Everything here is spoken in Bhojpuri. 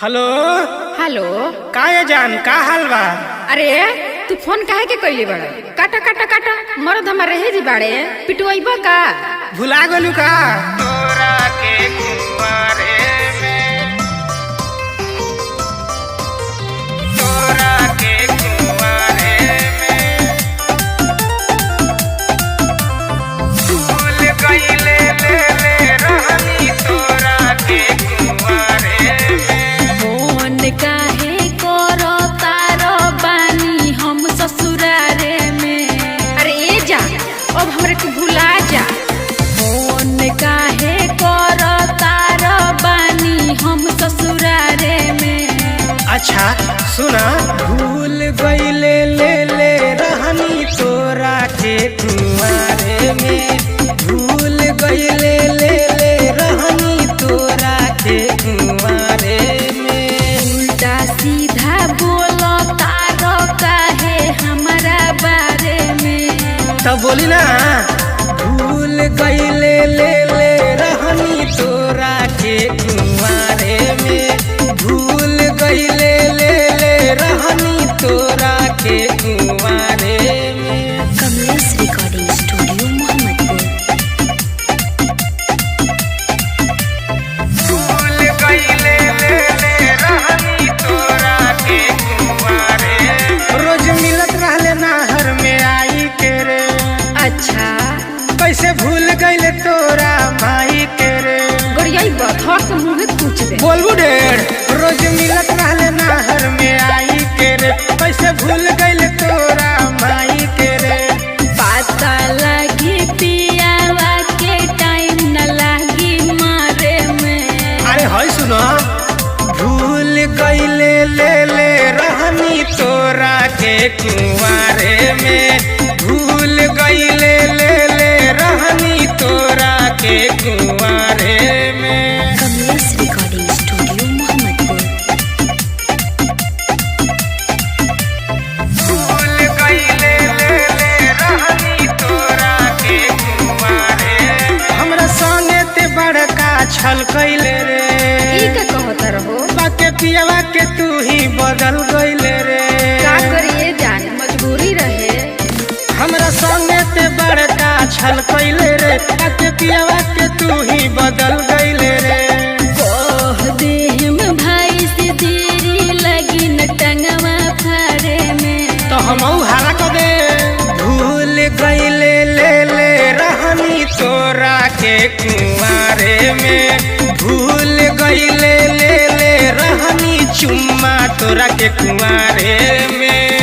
हेलो। हेलो। का ये जान का हाल बा? अरे तू फोन काहे के कइले बाड़ा? काटा काटा काटा मरद हमारे हेजी बाड़े पिटवाइबा का? भुला गलू का? तोरा के कुंवारे में तोरा के कुंवारे में भूल गइले ले रहनी तोरा के कुंवारे में। फोन काहे करो तारो बानी हम ससुरारे में? अरे ए जा अब हमरे के भुला जा। फोन काहे करो तारो बानी हम ससुरारे में? अच्छा सुना, भूल गइले ले रहनी तोरा के कुंवारे में। भूल गइले ले रहनी तोरा के कुंवारे में। उल्टा सीधा बोलो तारो काहे हमारा बारे में? तब बोली ना, भूल गइले ले रहनी तोरा के कुंवारे में। भूल गइले ले रहनी तोरा के कुंवारे में। Kamlesh recording studio Mohammadpur. भूल गइले ले रहनी तोरा के कुंवारे। रोज मिलत रहले नहर में आई के रे। अच्छा कैसे भूल गइले तोरा माई के रे। गोरियाई बथौर के मुंह पूछ दे। बोलबू ढेर। रोज मिलत रहले नहर में आई के रे। कैसे भूल गइले तोरा माई के रे। पता लगी पियावा के टाइम न लगी मारे में। अरे हाय सुनो, भूल गइले ले रहनी तोरा के कुंवारे में। भूल गइले ले रहनी तोरा के कुंवारे में। Kamlesh recording studio Mohammadpur. भूल गइले ले रहनी तोरा के कुंवारे। हमरा संगे ते बड़का छल कइले रे। ई का कहत रहो? बाके पियावा के तू ही बदल गइले रे। का करिए जान मजबूरी रहे। हमरा संगे ते बड़का छल कइले रे। बाके पियावा के तू ही बदल गइले रे। कह दे हम भाई से देरी लगी न टंगवा फारे में। तो हमहू हारा कर दे। भूल गइले ले रहनी तोरा के कुंवारे में। भूल गइले ले रहनी चुम्मा तोरा के कुंवारे में।